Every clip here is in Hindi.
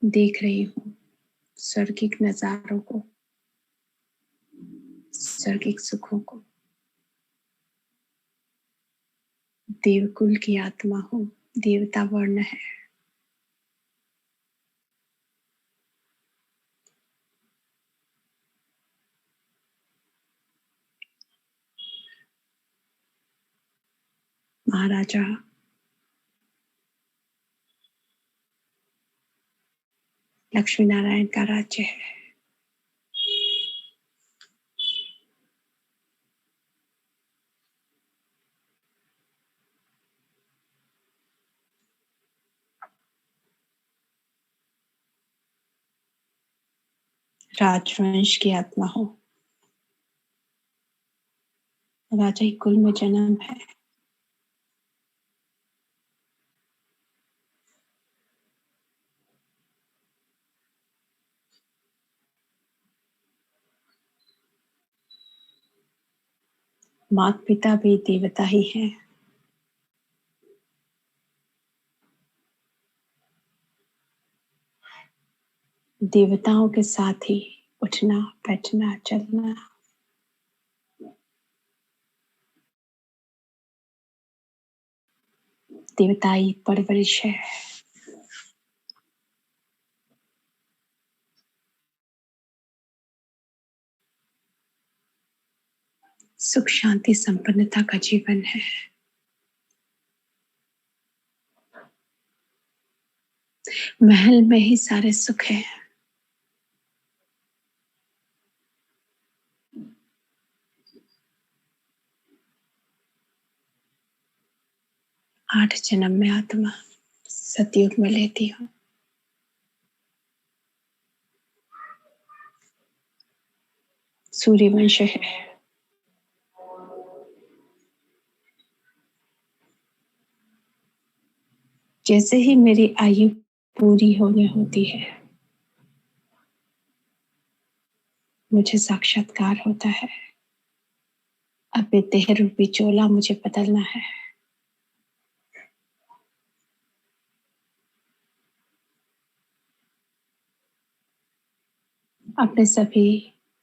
देख रही हूँ स्वर्गिक नजारों को, स्वर्गिक सुखों को। देवकुल की आत्मा हूँ, देवता वर्ण है। महाराजा लक्ष्मी नारायण का राज्य है। राजवंश की आत्मा हो, राजा ही कुल में जन्म है। माता पिता भी देवता ही हैं। देवताओं के साथ ही उठना बैठना चलना। देवताई परवरिश है। सुख शांति संपन्नता का जीवन है। महल में ही सारे सुख है। आठ जन्म में आत्मा सतयुग में लेती हूँ। सूर्यवंश है। जैसे ही मेरी आयु पूरी होने होती है, मुझे साक्षात्कार होता है। अब ये देह रूपी चोला मुझे बदलना है। अपने सभी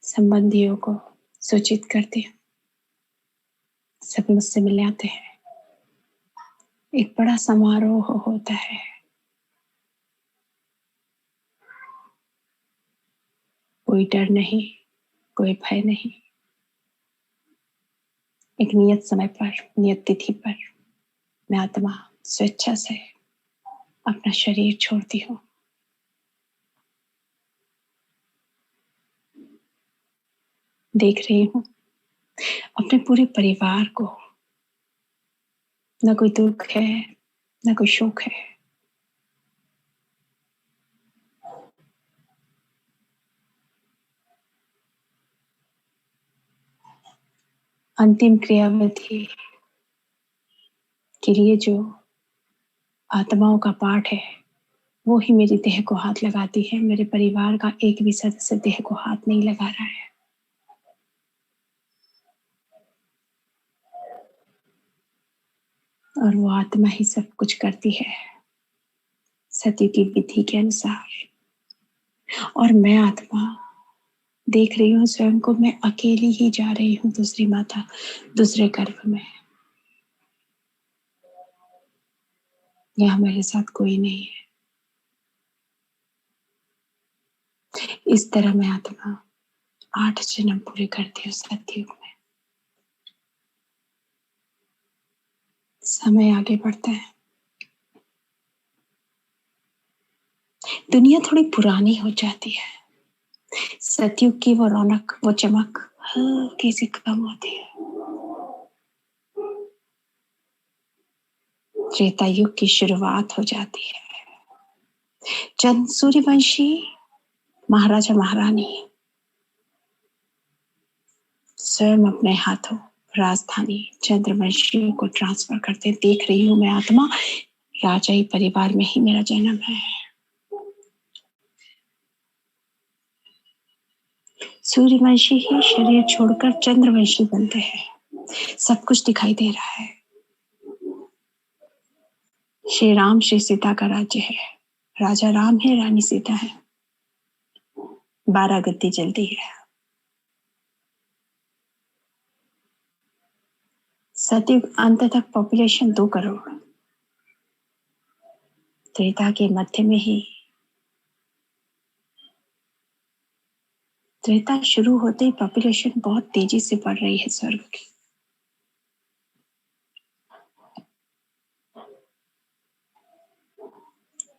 संबंधियों को सूचित करती हूँ। सभी मुझसे मिलने आते हैं। एक बड़ा समारोह होता है। कोई डर नहीं, कोई भय नहीं। एक नियत समय पर, नियत तिथि पर मैं आत्मा स्वेच्छा से अपना शरीर छोड़ती हूँ। देख रही हूँ अपने पूरे परिवार को। न कोई दुख है, न कोई शोक है। अंतिम क्रियाविधि के लिए जो आत्माओं का पाठ है, वो ही मेरी देह को हाथ लगाती है। मेरे परिवार का एक भी सदस्य देह को हाथ नहीं लगा रहा है। और वो आत्मा ही सब कुछ करती है सती की विधि के अनुसार। और मैं आत्मा देख रही हूँ स्वयं को, मैं अकेली ही जा रही हूँ दूसरी माता, दूसरे गर्भ में। यहाँ मेरे साथ कोई नहीं है। इस तरह मैं आत्मा 8 जन्म पूरे करती हूँ सतयुग में। समय आगे बढ़ता है। दुनिया थोड़ी पुरानी हो जाती है। सतयुग की वो रौनक, वो चमक हल्की सी कम होती है। त्रेता युग की शुरुआत हो जाती है। चंद सूर्यवंशी महाराजा महारानी स्वयं अपने हाथों राजधानी चंद्रवंशियों को ट्रांसफर करते। देख रही हूँ मैं आत्मा, राजाई परिवार में ही मेरा जन्म है। सूर्यवंशी ही शरीर छोड़कर चंद्रवंशी बनते हैं। सब कुछ दिखाई दे रहा है। श्री राम श्री सीता का राज्य है। राजा राम है, रानी सीता है, 12 गद्दी जल्दी है। सतयुग अंत तक पॉपुलेशन 2 करोड़। त्रेता के मध्य में ही, त्रेता शुरू होते ही पॉपुलेशन बहुत तेजी से बढ़ रही है स्वर्ग की।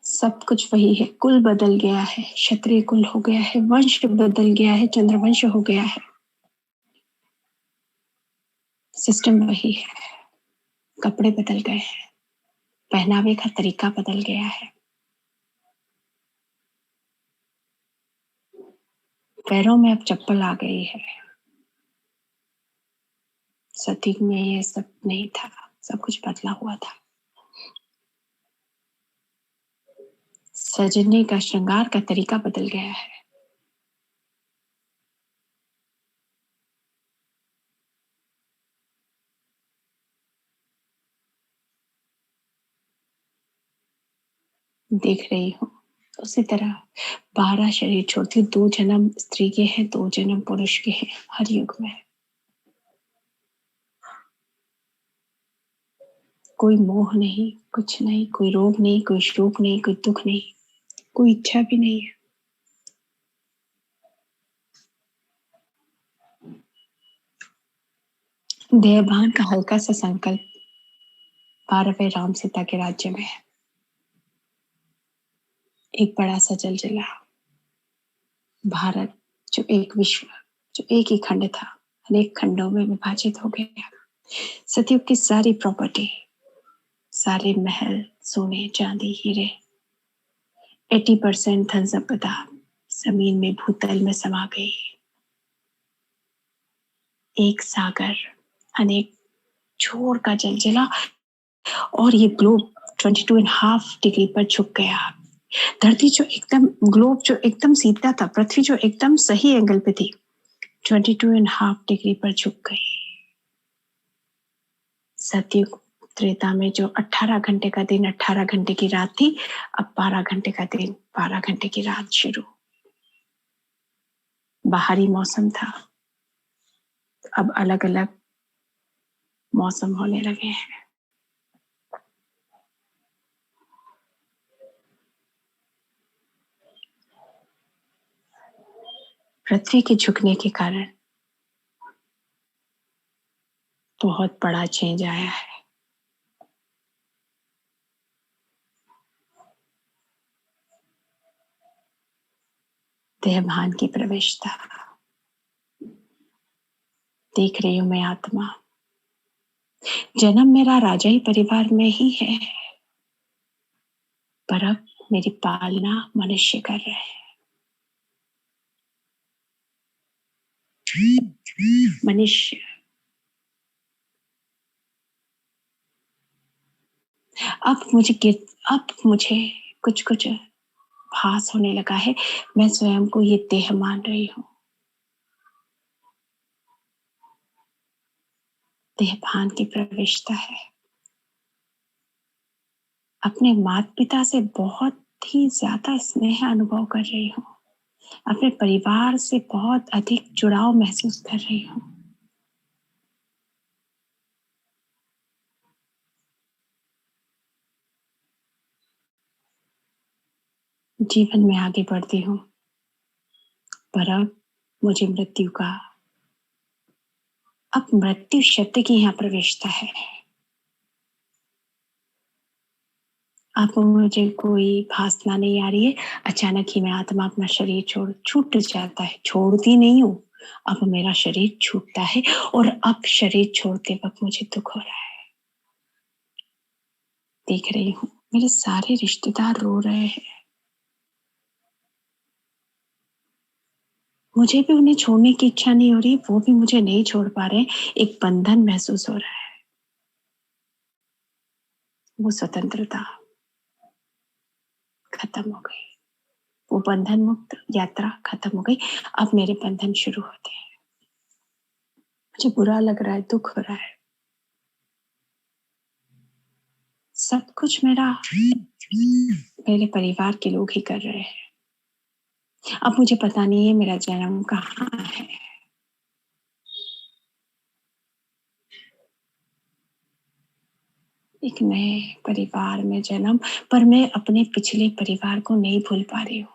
सब कुछ वही है, कुल बदल गया है, क्षत्रिय कुल हो गया है, वंश बदल गया है, चंद्रवंश हो गया है, सिस्टम वही है, कपड़े बदल गए हैं, पहनावे का तरीका बदल गया है, पैरों में अब चप्पल आ गई है। सतयुग में ये सब नहीं था, सब कुछ बदला हुआ था। सजने का, श्रृंगार का तरीका बदल गया है। देख रही हूँ उसी तरह 12 शरीर छोड़ती हूँ, 2 जन्म स्त्री के हैं, 2 जन्म पुरुष के हैं, हर युग में। कोई मोह नहीं, कुछ नहीं, कोई रोग नहीं, कोई शोक नहीं, कोई दुख नहीं, कोई इच्छा भी नहीं है। देहभान का हल्का सा संकल्प 12वें राम सीता के राज्य में है। एक बड़ा सा जलजिला, भारत जो एक विश्व, जो एक ही खंड था, अनेक खंडों में विभाजित हो गया। सतयुग की सारी प्रॉपर्टी, सारे महल, सोने चांदी हीरे, 80% धन संपदा जमीन में, भूतल में समा गई। एक सागर, अनेक छोर का जलजिला, और ये ग्लोब 22.5 डिग्री पर झुक गया। धरती जो एकदम, ग्लोब जो एकदम सीधा था, पृथ्वी जो एकदम सही एंगल पे थी, 22.5 डिग्री पर झुक गई। सतयुग त्रेता में जो 18 घंटे का दिन, 18 घंटे की रात थी, अब 12 घंटे का दिन, 12 घंटे की रात शुरू। बाहरी मौसम था, अब अलग अलग मौसम होने लगे हैं। पृथ्वी के झुकने के कारण बहुत बड़ा चेंज आया है। देहभान की प्रविष्टा, देख रही हूं मैं आत्मा। जन्म मेरा राजाई परिवार में ही है, पर अब मेरी पालना मनुष्य कर रहे हैं। मनुष्य, अब मुझे कुछ कुछ भास होने लगा है। मैं स्वयं को ये देह मान रही हूँ। देहभान की प्रविष्टा है। अपने माता पिता से बहुत ही ज्यादा स्नेह अनुभव कर रही हूँ। अपने परिवार से बहुत अधिक जुड़ाव महसूस कर रही हूँ। जीवन में आगे बढ़ती हूँ, पर अब मुझे मृत्यु का, अब मृत्यु शब्द की यहाँ प्रविष्टा है। अब मुझे कोई भासना नहीं आ रही है। अचानक ही मैं आत्मा अपना शरीर छूट जाता है। छोड़ती नहीं हूँ, अब मेरा शरीर छूटता है, और अब शरीर छोड़ते वक्त मुझे दुख हो रहा है। देख रही हूँ मेरे सारे रिश्तेदार रो रहे हैं। मुझे भी उन्हें छोड़ने की इच्छा नहीं हो रही, वो भी मुझे नहीं छोड़ पा रहे। एक बंधन महसूस हो रहा है। वो स्वतंत्रता खत्म हो गई, वो बंधन मुक्त यात्रा खत्म हो गई। अब मेरे बंधन शुरू होते हैं। मुझे बुरा लग रहा है, दुख हो रहा है। सब कुछ मेरे परिवार के लोग ही कर रहे हैं। अब मुझे पता नहीं है मेरा जन्म कहाँ है। एक नए परिवार में जन्म, पर मैं अपने पिछले परिवार को नहीं भूल पा रही हूँ।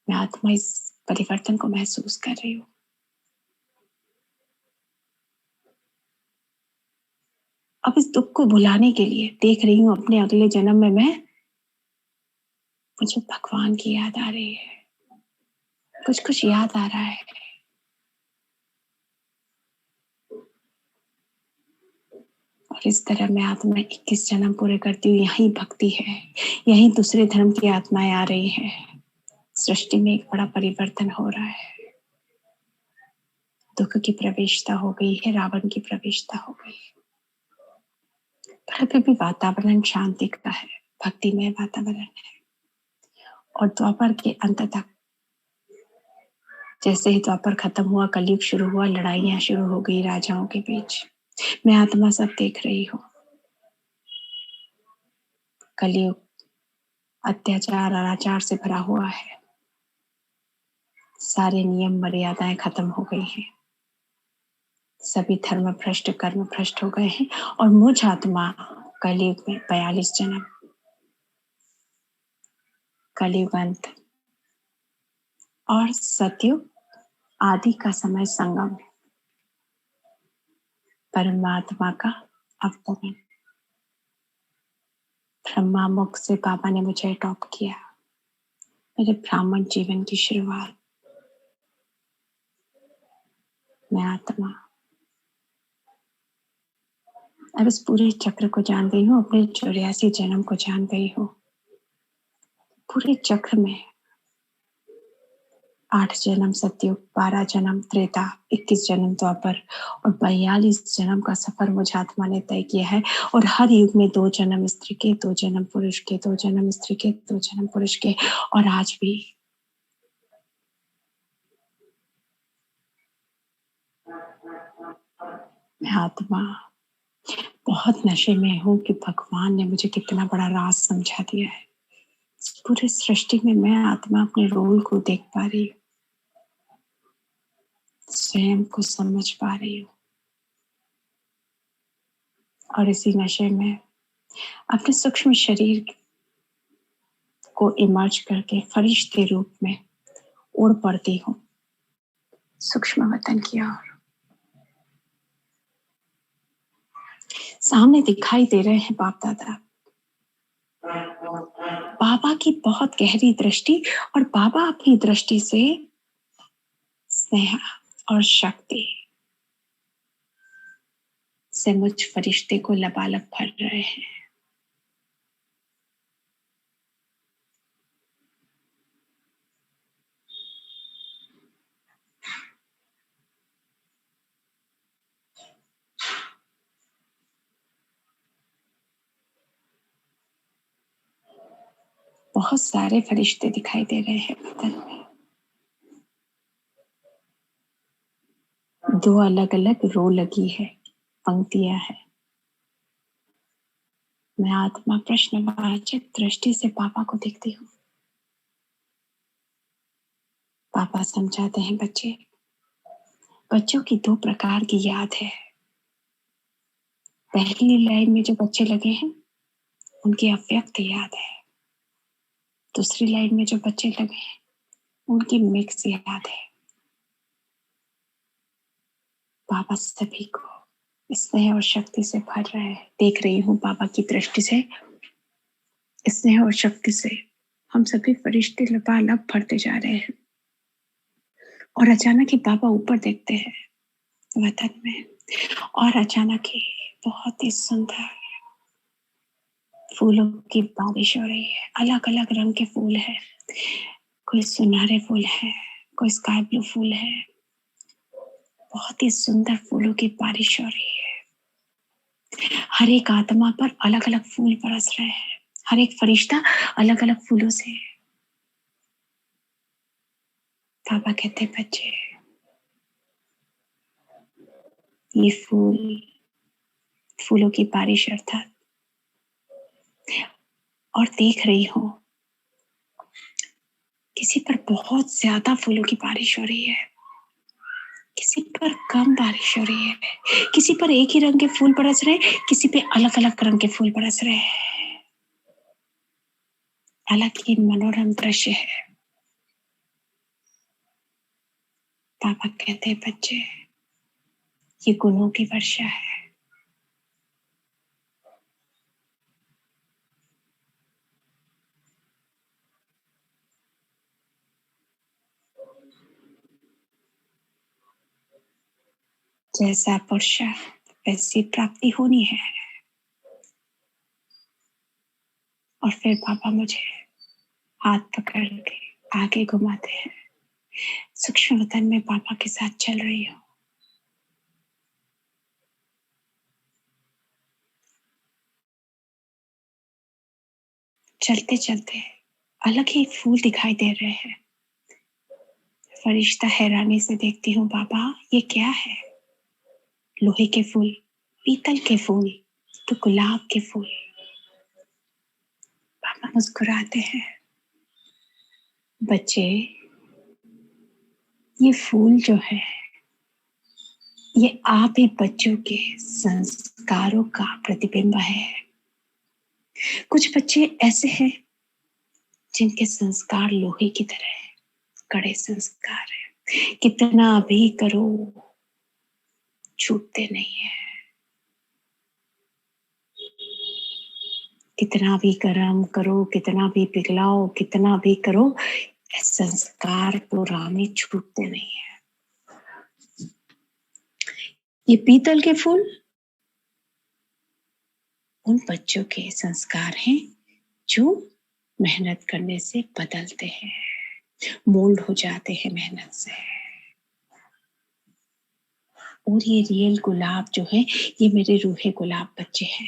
मैं आत्मा इस परिवर्तन को महसूस कर रही हूँ। अब इस दुख को भुलाने के लिए देख रही हूँ अपने अगले जन्म में मुझे भगवान की याद आ रही है। कुछ कुछ याद आ रहा है। और इस तरह मैं आत्मा 21 जन्म पूरे करती हूँ। यही भक्ति है, यही दूसरे धर्म की आत्माएं आ रही है। सृष्टि में एक बड़ा परिवर्तन हो रहा है। दुख की प्रवेशता हो गई है, रावण की प्रवेशता हो गई है। पर अभी भी वातावरण शांति का है, भक्तिमय वातावरण है। और द्वापर के अंत तक, जैसे ही द्वापर खत्म हुआ, कलयुग शुरू हुआ, लड़ाइयां शुरू हो गई राजाओं के बीच। मैं आत्मा सब देख रही हूँ। कलयुग अत्याचार और आचार से भरा हुआ है। सारे नियम मर्यादाएं खत्म हो गई हैं। सभी धर्म भ्रष्ट, कर्म भ्रष्ट हो गए हैं। और मुझ आत्मा कलयुग में 42 जन्म, कलयुग अंत और सतयुग आदि का समय संगम, परमात्मा का अवतरण। ब्रह्मा मुख से बाबा ने मुझे अडॉप्ट किया। मेरे ब्राह्मण जीवन की शुरुआत। मैं आत्मा अब इस पूरे चक्र को जान गई हूँ, अपने 84 जन्म को जान गई हूँ। पूरे चक्र में 8 जन्म सतयुग, 12 जन्म त्रेता, 21 जन्म द्वापर और 42 जन्म का सफर मुझ आत्मा ने तय किया है। और हर युग में 2 जन्म स्त्री के, 2 जन्म पुरुष के, 2 जन्म स्त्री के, 2 जन्म पुरुष के। और आज भी मैं आत्मा बहुत नशे में हूँ कि भगवान ने मुझे कितना बड़ा राज समझा दिया है। पूरे सृष्टि में मैं आत्मा अपने रोल को देख पा रही हूँ, स्वयं को समझ पा रही हूँ। और इसी नशे में अपने सूक्ष्म शरीर को इमर्ज करके फरिश्ते रूप में उड़ पड़ती हूँ सूक्ष्म वतन की ओर। सामने दिखाई दे रहे हैं बाप दादा, बाबा की बहुत गहरी दृष्टि। और बाबा अपनी दृष्टि से स्नेह और शक्ति से मुझ फरिश्ते को लबालब भर रहे हैं। बहुत सारे फरिश्ते दिखाई दे रहे हैं वतन में। 2 अलग अलग रो लगी है, पंक्तियां है। मैं आत्मा प्रश्नवाचक दृष्टि से पापा को देखती हूँ। पापा समझाते हैं बच्चों की 2 प्रकार की याद है। पहली लाइन में जो बच्चे लगे हैं उनकी अव्यक्त याद है। दूसरी लाइन में जो बच्चे लगे हैं उनकी मिक्स याद है। पापा सभी को स्नेह और शक्ति से भर रहे हैं। देख रही हूँ पापा की दृष्टि से, स्नेह और शक्ति से हम सभी फरिश्ते लबालब भरते जा रहे हैं। और अचानक ही पापा ऊपर देखते हैं वतन में, और अचानक ही बहुत ही सुंदर फूलों की बारिश हो रही है। अलग अलग रंग के फूल है, कोई सुनहरे फूल है, कोई स्काई ब्लू फूल है। बहुत ही सुंदर फूलों की बारिश हो रही है। हर एक आत्मा पर अलग अलग फूल बरस रहे हैं। हर एक फरिश्ता अलग अलग फूलों से। पापा कहते बच्चे, ये फूलों की बारिश अर्थात और देख रही हूँ किसी पर बहुत ज्यादा फूलों की बारिश हो रही है, किसी पर कम बारिश हो रही है, किसी पर एक ही रंग के फूल बरस रहे, किसी पे अलग अलग रंग के फूल बरस रहे हैं। अलग ही मनोरम दृश्य है। पापा कहते हैं, बच्चे, ये गुणों की वर्षा है। जैसा वर्षा वैसी प्राप्ति होनी है। और फिर पापा मुझे हाथ पकड़ के आगे घुमाते हैं। सूक्ष्म वतन में पापा के साथ चल रही हूँ। चलते चलते अलग ही फूल दिखाई दे रहे हैं। फरिश्ता हैरानी से देखती हूँ, पापा ये क्या है? लोहे के फूल, पीतल के फूल, तो गुलाब के फूल। पापा मुस्कुराते हैं, बच्चे ये फूल जो है ये आप ही बच्चों के संस्कारों का प्रतिबिंब है। कुछ बच्चे ऐसे हैं जिनके संस्कार लोहे की तरह है, कड़े संस्कार है। कितना भी करो छूटते नहीं है। कितना भी गरम करो, कितना भी पिघलाओ, कितना भी करो, संस्कार पुराने छूटते नहीं है। ये पीतल के फूल उन बच्चों के संस्कार हैं जो मेहनत करने से बदलते हैं, मोल्ड हो जाते हैं मेहनत से। और ये रियल गुलाब जो है, ये मेरे रूहे गुलाब बच्चे हैं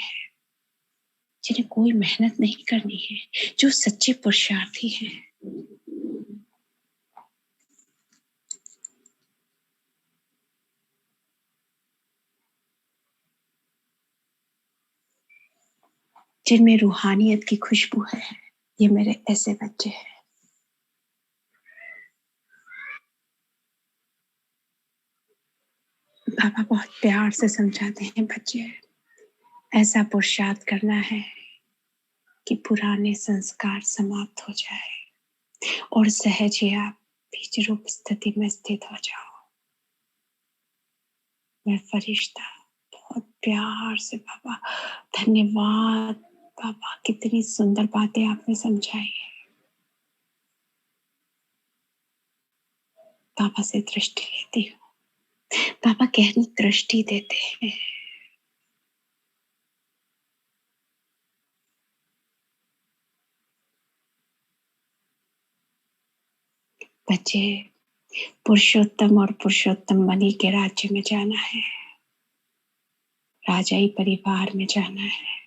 जिन्हें कोई मेहनत नहीं करनी है, जो सच्चे पुरुषार्थी हैं। जिनमें रूहानियत की खुशबू है। ये मेरे ऐसे बच्चे हैं। पापा बहुत प्यार से समझाते हैं, बच्चे ऐसा पुरुषार्थ करना है कि पुराने संस्कार समाप्त हो जाए और सहज ही आप बीज रूप स्थिति में स्थित हो जाओ। मैं फरिश्ता बहुत प्यार से, पापा धन्यवाद, पापा कितनी सुंदर बातें आपने समझाई है। पापा से दृष्टि लेती हूँ। पापा गहरी दृष्टि देते हैं। बच्चे पुरुषोत्तम और पुरुषोत्तम बनी के राज्य में जाना है, राजाई परिवार में जाना है,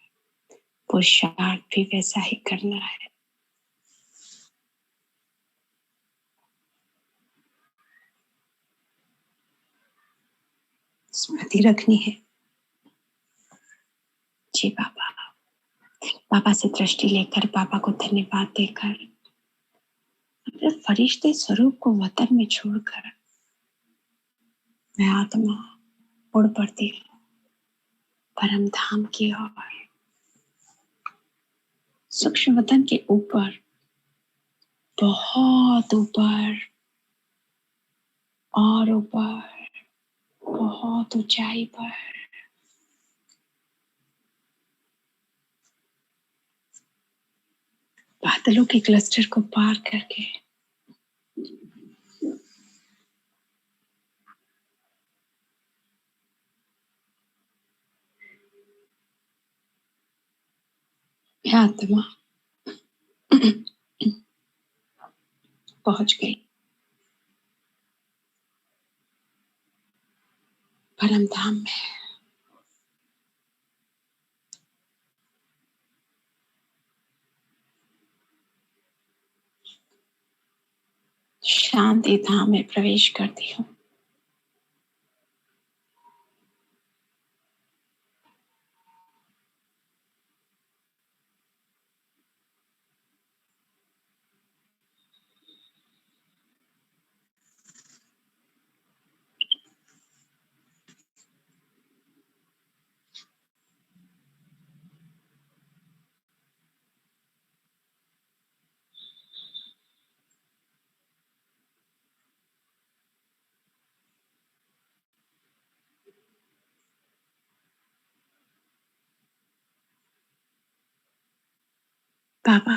पुरुषार्थ भी वैसा ही करना है। स्मृति रखनी है। जी पापा। पापा से दृष्टि लेकर, पापा को धन्यवाद देकर, अपने फरिश्ते स्वरूप को वतन में छोड़कर मैं आत्मा उड़ पड़ती हूँ परम धाम की ओर। सूक्ष्म वतन के ऊपर, बहुत ऊपर और ऊपर, बहुत ऊंचाई पर बादलों के क्लस्टर को पार करके मैं आत्मा पहुंच गई परम धाम में। शांति धाम में प्रवेश करती हूँ। बाबा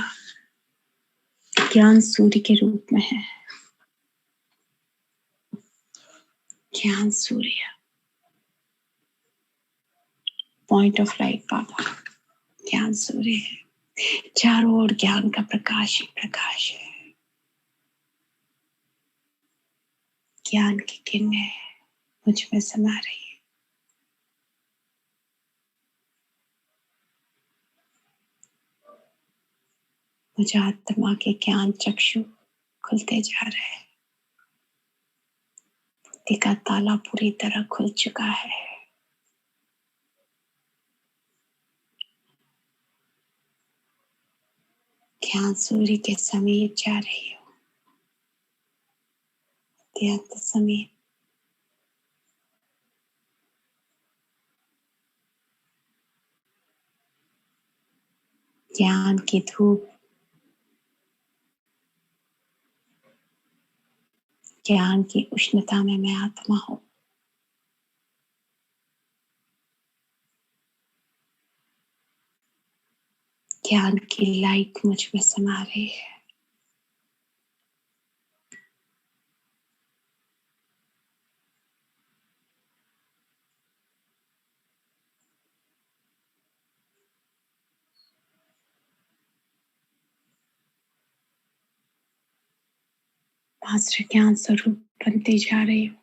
ज्ञान सूर्य के रूप में है। ज्ञान सूर्य, पॉइंट ऑफ लाइट बाबा ज्ञान सूर्य है। चारों ओर ज्ञान का प्रकाश ही प्रकाश है। ज्ञान की किरणें मुझ में समा रही है। मुझे आत्मा के ज्ञान चक्षु खुलते जा रहे हैं। बुद्धि का ताला पूरी तरह खुल चुका है। ज्ञान सूर्य के समीप जा रही हूँ, अत्यंत समीप। ज्ञान की धूप, ज्ञान की उष्णता में मैं आत्मा हूँ। ज्ञान की लाइट मुझ में समा रही है। मास्टर ज्ञान स्वरूप बनती जा रही हूँ।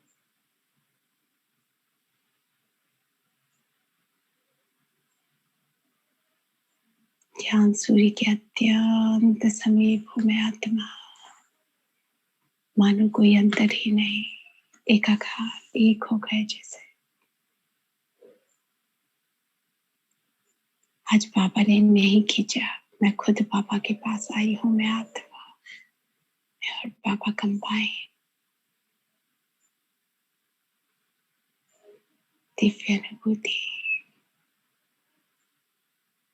ज्ञान सूर्य के अत्यंत समीप हूँ मैं आत्मा। मानो कोई अंतर ही नहीं, एकाकार एक हो गए जैसे। आज बाबा ने नहीं खींचा, मैं खुद बाबा के पास आई हूँ। मैं आत्मा और बाबा कंबाइन। दिव्य अनुभूति,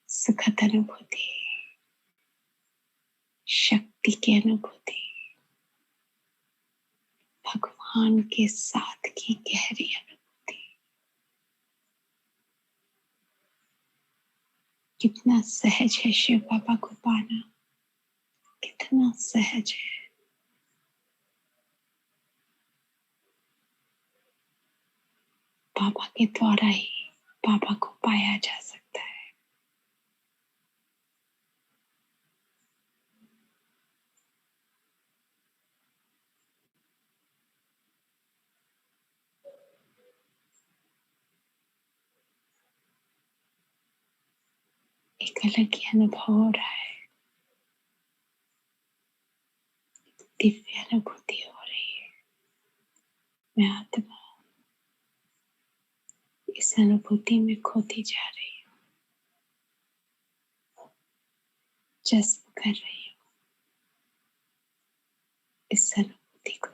सुखद अनुभूति, शक्ति की अनुभूति, भगवान के साथ की गहरी अनुभूति। कितना सहज है शिव बाबा को पाना, कितना सहज है। बाबा के द्वारा ही बाबा को पाया जा सकता है। एक अलग ही अनुभव हो रहा है। दिव्य अनुभूति हो रही है। मैं आत्मा इस अनुभूति में खोती जा रही हूँ, जज्ब कर रही हूँ इस अनुभूति को।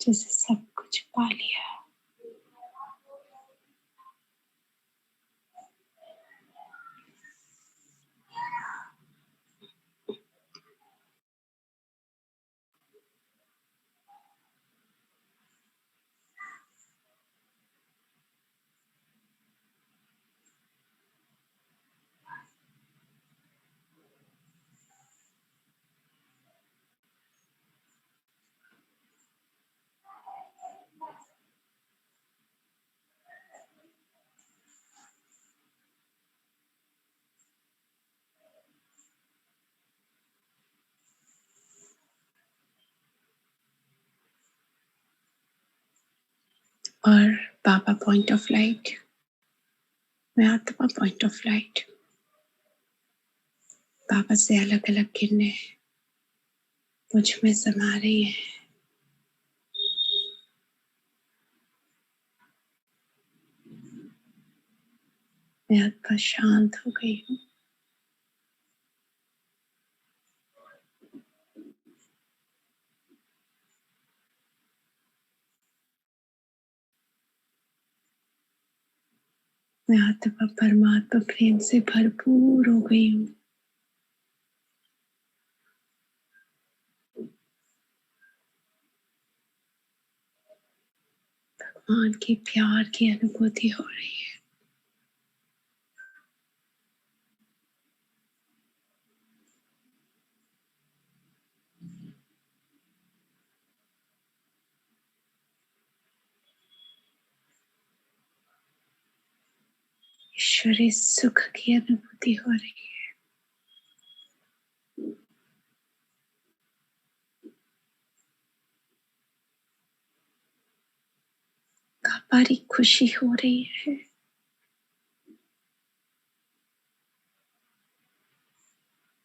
जैसे सब कुछ पा लिया। और बाबा पॉइंट ऑफ लाइट, मैं आत्मा पॉइंट ऑफ लाइट। बाबा से अलग अलग किरणें मुझ में समा रही है। मैं आत्मा शांत हो गई हूँ। मैं आत्मा परमात्मा प्रेम से भरपूर हो गई हूँ। सम्मान की, प्यार की अनुभूति हो रही है। ईश्वरीय सुख की अनुभूति हो रही है। अपारी खुशी हो रही है।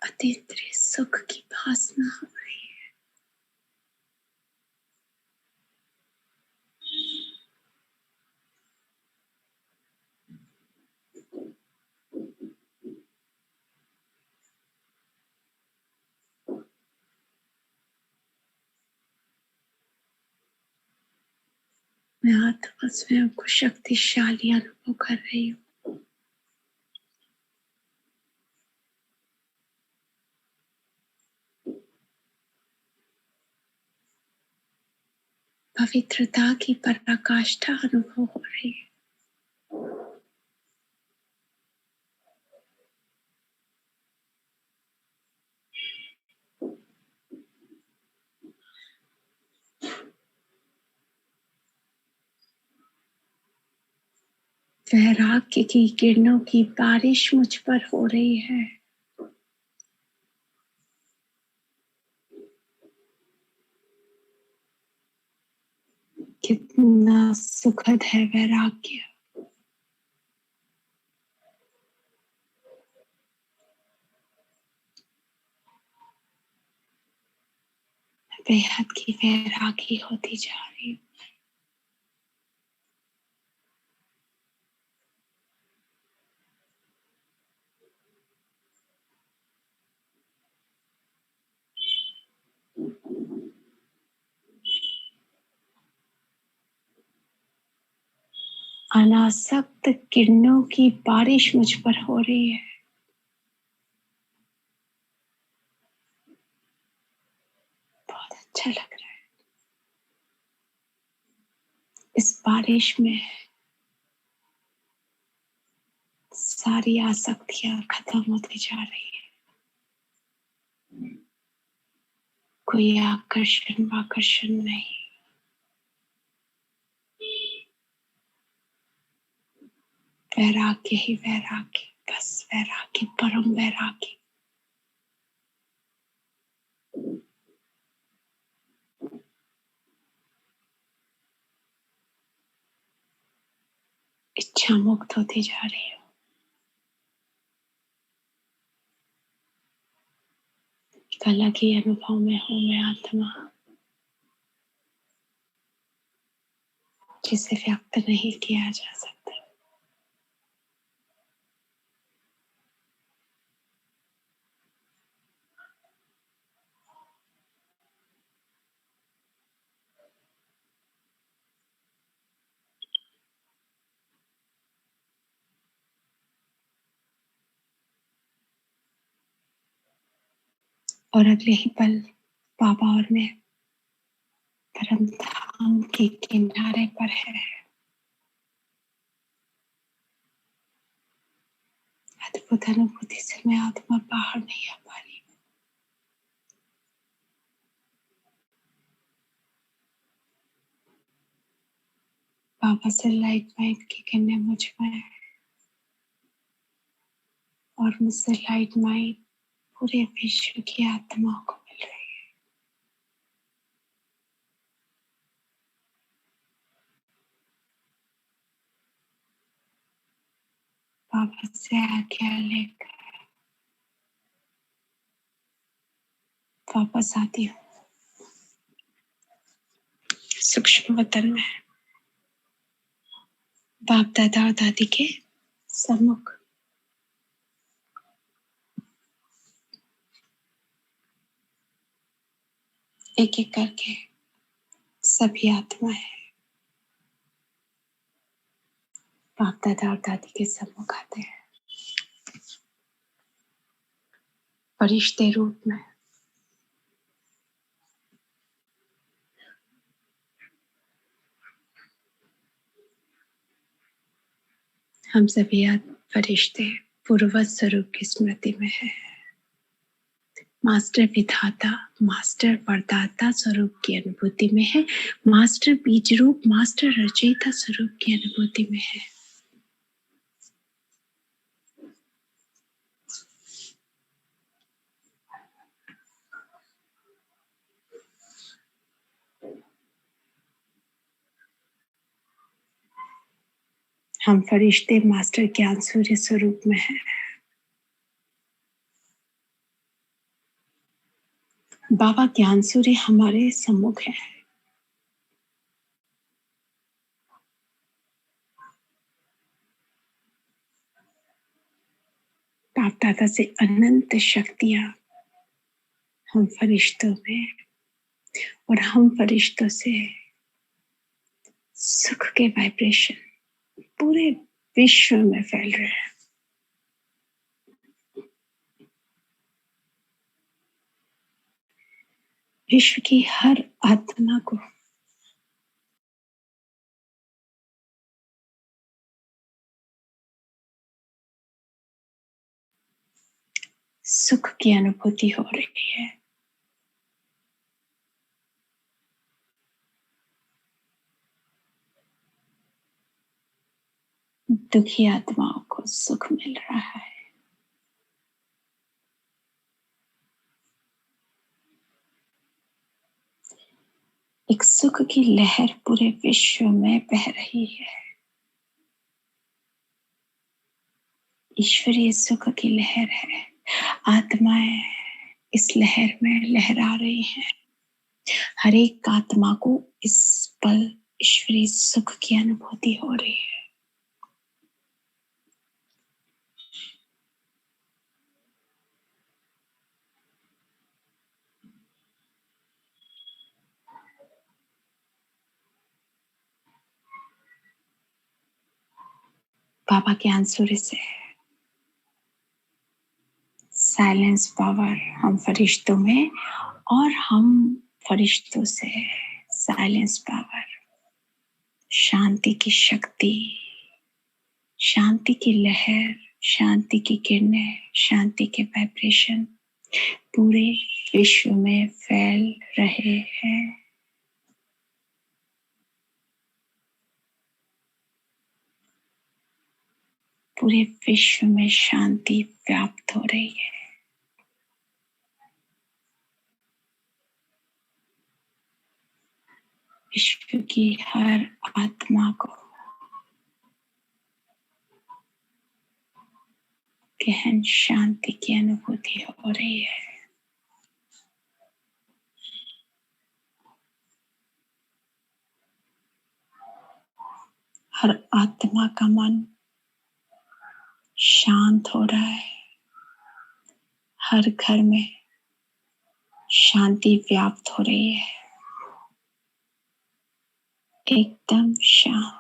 अतीन्द्रिय सुख की भासना हो रही है। मैं आत्मा स्वयं को शक्तिशाली अनुभव कर रही हूँ। पवित्रता की पराकाष्ठा अनुभव हो रही है। वैराग्य की किरणों की बारिश मुझ पर हो रही है। कितना सुखद है वैराग्य। बेहद की वैरागी होती जा रही हूँ। अनासक्त किरणों की बारिश मुझ पर हो रही है। बहुत अच्छा लग रहा है। इस बारिश में सारी आसक्तियां खत्म होती जा रही है। कोई आकर्षण वाकर्षण नहीं। वैराग्य ही वैराग्य, बस वैराग्य, परम वैराग्य। इच्छा मुक्त होती जा रही हूँ। एक अलग ही अनुभव में हूँ मैं आत्मा, जिसे व्यक्त नहीं किया जा सकता। और अगले ही पल बाबा और मैं परम धाम के किनारे पर है। अद्भुत अनुभूति से मैं आत्मा बाहर नहीं आ पा रही। बाबा से लाइट माइट की किरणें मुझ में और मुझसे लाइट माइट पूरे विश्व की आत्माओं को मिल रही है। बाबा से आज्ञा लेकर वापस आती हूँ सूक्ष्म वतन में, बाप दादा और दादी के सम्मुख। एक एक करके सभी आत्माएं बाप दादा और दादी के सम्मुख आते हैं, फरिश्ते रूप में। हम सभी फरिश्ते पूर्वज स्वरूप की स्मृति में है। मास्टर विधाता, मास्टर वरदाता स्वरूप की अनुभूति में है। मास्टर बीज रूप, मास्टर रचयिता स्वरूप की अनुभूति में है। हम फरिश्ते मास्टर ज्ञान सूर्य स्वरूप में हैं। बाबा ज्ञान सूर्य हमारे सम्मुख है। बाप दादा से अनंत शक्तियां हम फरिश्तों में, और हम फरिश्तों से सुख के वाइब्रेशन पूरे विश्व में फैल रहे हैं। विश्व की हर आत्मा को सुख की अनुभूति हो रही है। दुखी आत्माओं को सुख मिल रहा है। एक सुख की लहर पूरे विश्व में बह रही है। ईश्वरीय सुख की लहर है। आत्माएं इस लहर में लहरा रही हैं। हर एक आत्मा को इस पल ईश्वरीय सुख की अनुभूति हो रही है। बाबा ज्ञान सूर्य से साइलेंस पावर हम फरिश्तों में, और हम फरिश्तों से साइलेंस पावर, शांति की शक्ति, शांति की लहर, शांति की किरणें, शांति के वाइब्रेशन पूरे विश्व में फैल रहे हैं। पूरे विश्व में शांति व्याप्त हो रही है। विश्व की हर आत्मा को गहन शांति की अनुभूति हो रही है। हर आत्मा का मन शांत हो रहा है। हर घर में शांति व्याप्त हो रही है, एकदम शांत।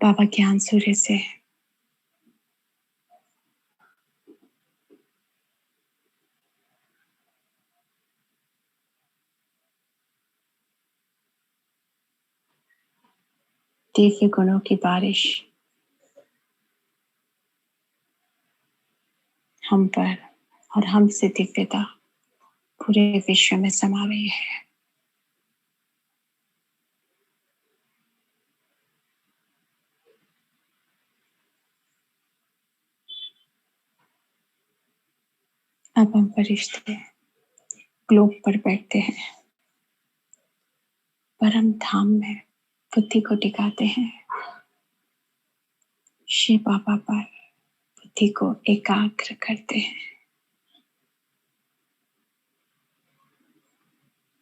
बाबा ज्ञान सूर्य से दिव्य गुणों की बारिश हम पर, और हमसे दिव्यता पूरे विश्व में समा रही है। अब हम फरिश्ते ग्लोब पर बैठते हैं, परम धाम में बुद्धि को टिकाते हैं। शिव बाबा पर बुद्धि को एकाग्र करते हैं।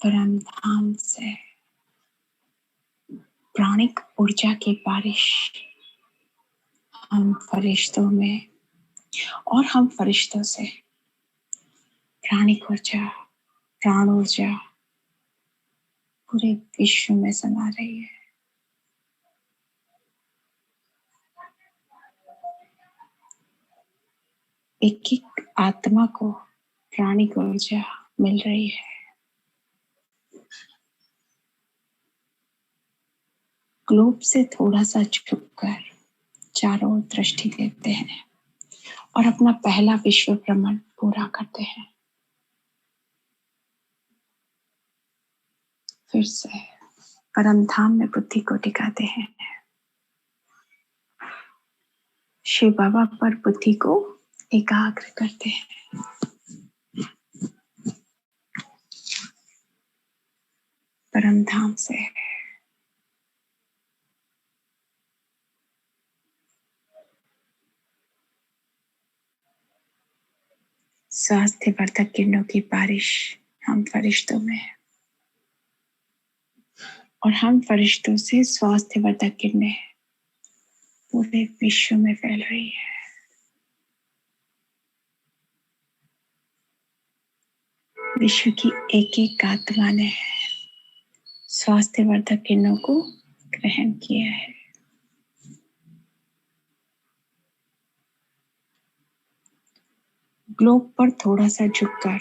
परम धाम से प्राणिक ऊर्जा की बारिश हम फरिश्तों में और हम फरिश्तों से प्राणिक ऊर्जा, प्राण ऊर्जा पूरे विश्व में समा रही है। एक एक आत्मा को प्राणिक ऊर्जा मिल रही है। ग्लोब से थोड़ा सा झुककर चारों ओर दृष्टि देते हैं और अपना पहला विश्व भ्रमण पूरा करते हैं। फिर से परम धाम में बुद्धि को टिकाते हैं। शिव बाबा पर बुद्धि को एकाग्र करते हैं। परम धाम से स्वास्थ्य वर्धक किरणों की बारिश हम फरिश्तों में है और हम फरिश्तों से स्वास्थ्य वर्धक किरणें पूरे विश्व में फैल रही है। विश्व की एक एक आत्मा ने स्वास्थ्य वर्धक किरणों को ग्रहण किया है। ग्लोब पर थोड़ा सा झुककर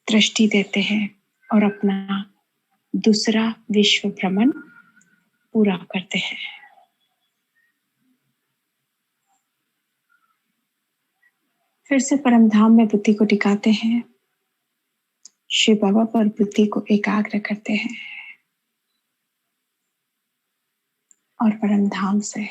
दृष्टि देते हैं और अपना दूसरा विश्व भ्रमण पूरा करते हैं। फिर से परम धाम में बुद्धि को टिकाते हैं। शिव बाबा पर बुद्धि को एकाग्र करते हैं और परम धाम से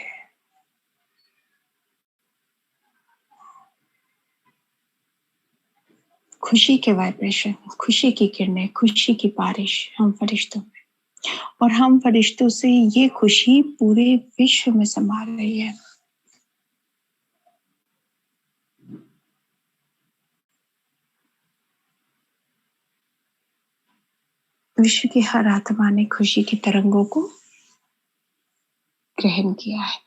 खुशी के वाइब्रेशन, खुशी की किरणें, खुशी की बारिश हम फरिश्तों में और हम फरिश्तों से ये खुशी पूरे विश्व में समा रही है। विश्व की हर आत्मा ने खुशी की तरंगों को ग्रहण किया है।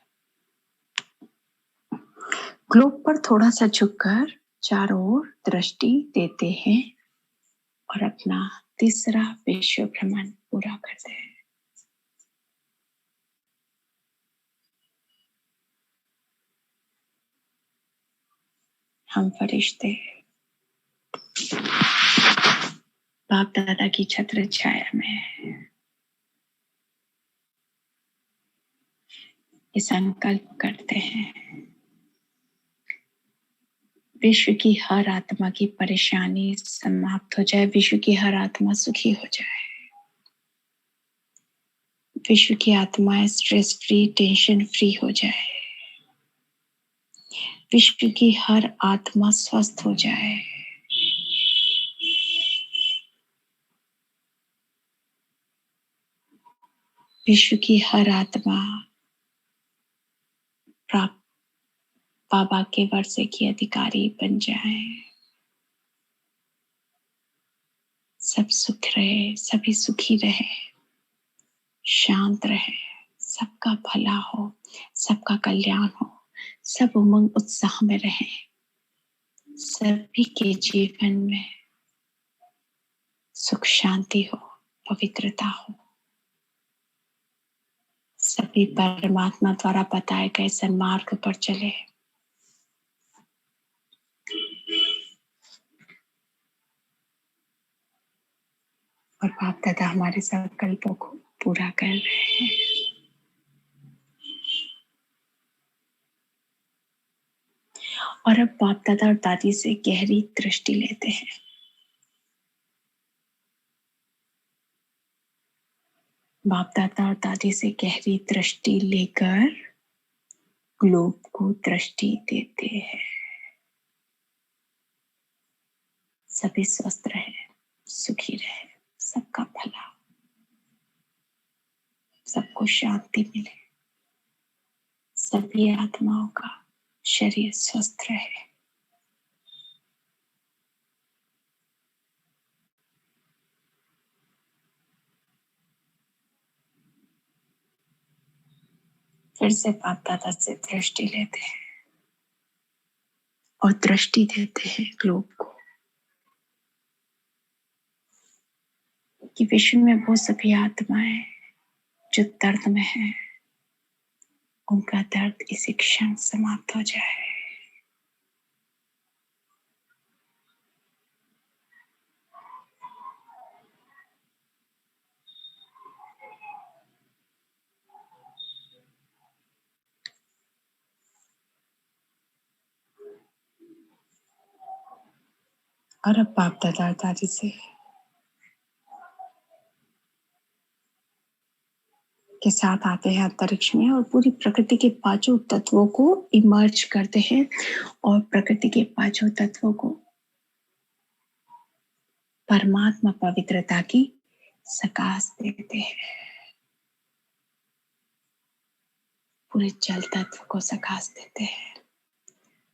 ग्लोब पर थोड़ा सा झुककर चारों ओर दृष्टि देते हैं और अपना तीसरा विश्व भ्रमण पूरा करते हैं। हम फरिश्ते बाप दादा की छत्र छाया में ये संकल्प करते हैं, विश्व की हर आत्मा की परेशानी समाप्त हो जाए, विश्व की हर आत्मा सुखी हो जाए, विश्व की आत्माएं स्ट्रेस फ्री, टेंशन फ्री हो जाए, विश्व की हर आत्मा स्वस्थ हो जाए, विश्व की हर आत्मा प्राप्त बाबा के वर्षे की अधिकारी बन जाए। सब सुख रहे, सभी सुखी रहे, शांत रहे, सबका भला हो, सबका कल्याण हो, सब उमंग उत्साह में रहे, सभी के जीवन में सुख शांति हो, पवित्रता हो, सभी परमात्मा द्वारा बताए गए सन्मार्ग पर चले। और बाप दादा हमारे संकल्पों को पूरा कर रहे हैं। और अब बाप दादा और दादी से गहरी दृष्टि लेते हैं। बाप दादा और दादी से गहरी दृष्टि लेकर ग्लोब को दृष्टि देते हैं। सभी स्वस्थ रहे, सुखी रहे, सबका भला, सबको शांति मिले, सभी आत्माओं का शरीर स्वस्थ रहे। फिर से बाप दादा से दृष्टि लेते हैं और दृष्टि देते हैं ग्लोब को कि विश्व में वो सभी आत्माएं जो दर्द में हैं, उनका दर्द इसी क्षण समाप्त हो जाए। और अब बाप दादा दादी से के साथ आते हैं अंतरिक्ष में और पूरी प्रकृति के पांचों तत्वों को इमर्ज करते हैं और प्रकृति के पांचों तत्वों को परमात्मा पवित्रता की सकाश देते हैं। पूरे जल तत्व को सकाश देते हैं,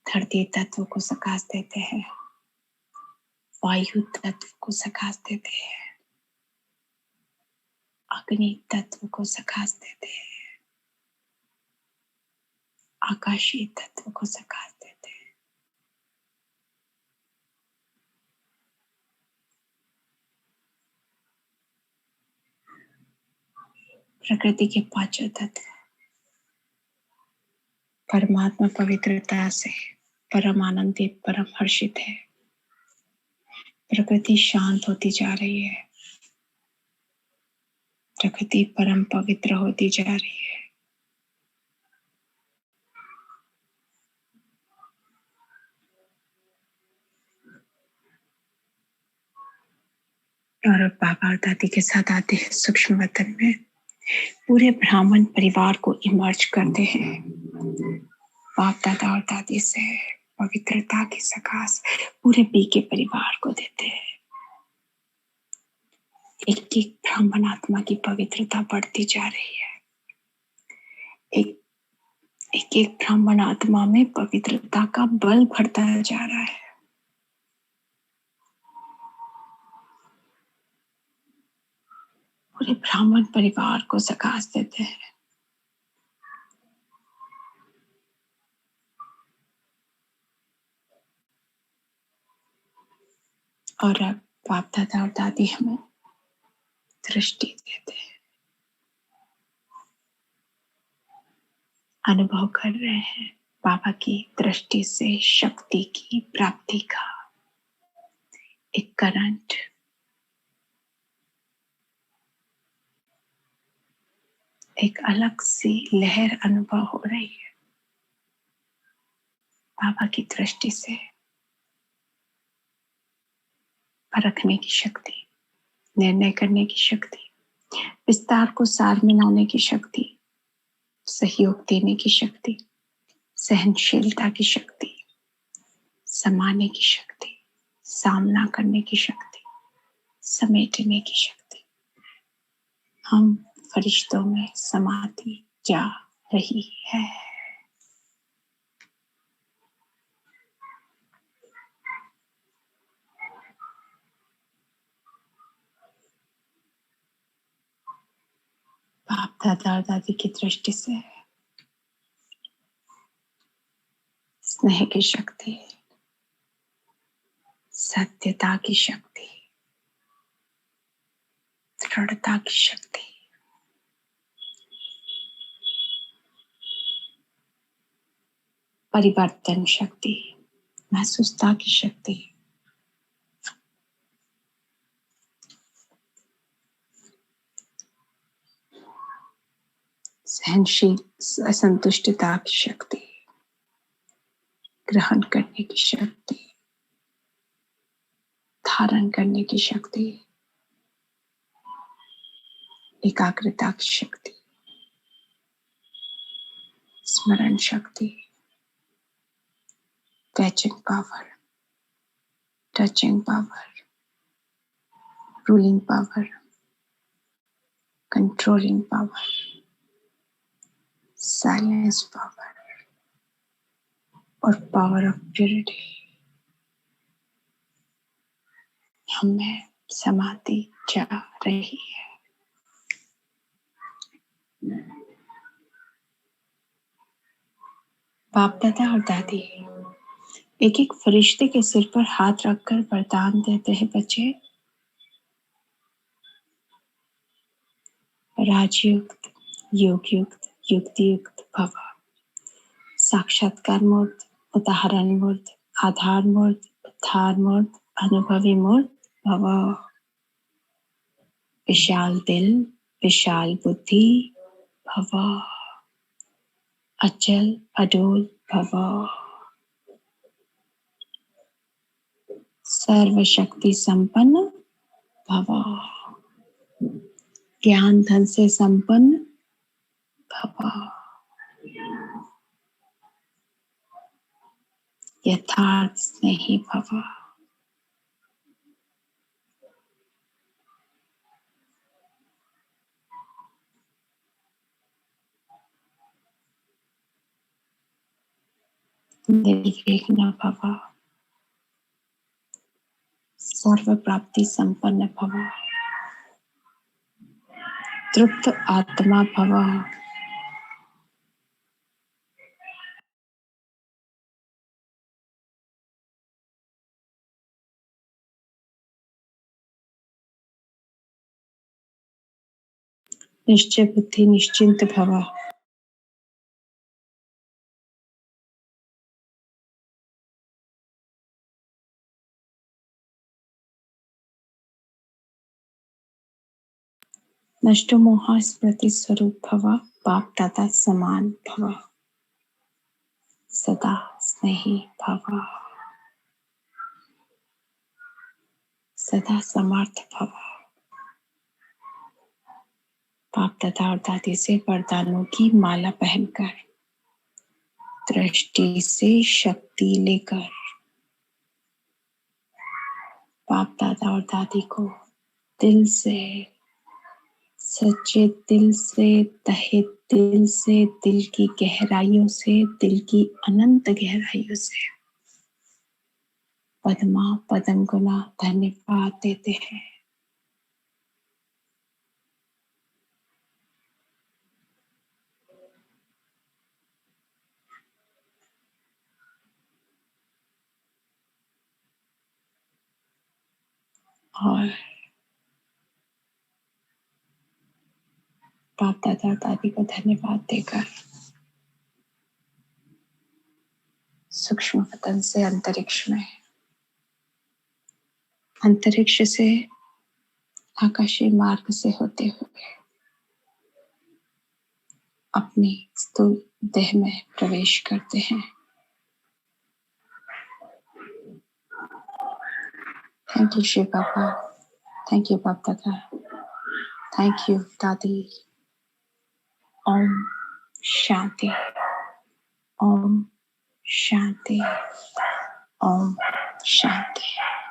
धरती तत्व को सकाश देते हैं, वायु तत्व को सकाश देते हैं, अग्नि तत्व को सकाश देते हैं, आकाशीय तत्व को सकाश देते हैं। प्रकृति के पांचों तत्व परमात्मा पवित्रता से परम आनंदित, परम हर्षित है। प्रकृति शांत होती जा रही है, प्रकृति परम पवित्र होती जा रही है। और अब बाबा और दादी के साथ आते हैं सूक्ष्म वतन में, पूरे ब्राह्मण परिवार को इमर्ज करते हैं। बाप दादा और दादी से पवित्रता की सकाश पूरे बीके परिवार को देते हैं। एक एक ब्राह्मण आत्मा की पवित्रता बढ़ती जा रही है। एक एक ब्राह्मण आत्मा में पवित्रता का बल बढ़ता जा रहा है। पूरे ब्राह्मण परिवार को सकाश देते हैं। और अब बाप दादा और दादी हमें दृष्टि देते हैं, अनुभव कर रहे हैं बाबा की दृष्टि से शक्ति की प्राप्ति का एक करंट, एक अलग सी लहर अनुभव हो रही है। बाबा की दृष्टि से परखने की शक्ति, निर्णय करने की शक्ति, विस्तार को सार में लाने की शक्ति, सहयोग देने की शक्ति, सहनशीलता की शक्ति, समाने की शक्ति, सामना करने की शक्ति, समेटने की शक्ति हम फरिश्तों में समाती जा रही है। बाप दादा और दादी की दृष्टि से स्नेह की शक्ति, सत्यता की शक्ति, दृढ़ता की शक्ति, परिवर्तन शक्ति, महसूसता की शक्ति, सहनशील असंतुष्टता की शक्ति, ग्रहण करने की शक्ति, धारण करने की शक्ति, एकाग्रता की शक्ति, स्मरण शक्ति, catching power, touching power, ruling power, controlling power, silence power और पावर ऑफ प्यूरिटी हमें समाती जा रही है। बाप दादा और दादी एक एक फरिश्ते के सिर पर हाथ रखकर वरदान देते हैं, बच्चे राजयुक्त, योगयुक्त, युक्तियुक्त भव, साक्षात्कार मूर्त, उदाहरण मूर्त, आधार मूर्त, उद्धार मूर्त, अनुभवी मूर्त भव। विशाल दिल, विशाल बुद्धि भव, अचल अडोल भव, सर्वशक्ति संपन्न भव, ज्ञान धन से संपन्न भव, यथार्थ स्नेही भव। निर्विघ्न भव, सर्व प्राप्ति संपन्न भव, तृप्त आत्मा भव, निश्चय बुद्धि निश्चिंत भव, नष्ट मोह स्मृति स्वरूप भव, बाप दादा समान भव, सदा स्नेही भव, सदा समर्थ भव। बाप दादा और दादी से वरदानों की माला पहनकर, दृष्टि से शक्ति लेकर, बाप दादा और दादी को दिल से, सच्चे दिल से, तहे दिल से, दिल की गहराइयों से, दिल की अनंत गहराइयों से पद्मा पदम गुना धन्यवाद देते हैं। और बाप दादा और दादी को धन्यवाद देकर सूक्ष्म वतन से अंतरिक्ष में, अंतरिक्ष से आकाशीय मार्ग से होते हुए अपनी स्थूल देह में प्रवेश करते हैं। Thank you Shiv Baba, thank you Bap Dada, thank you दादी। ओम शांति, ओम शांति, ओम शांति।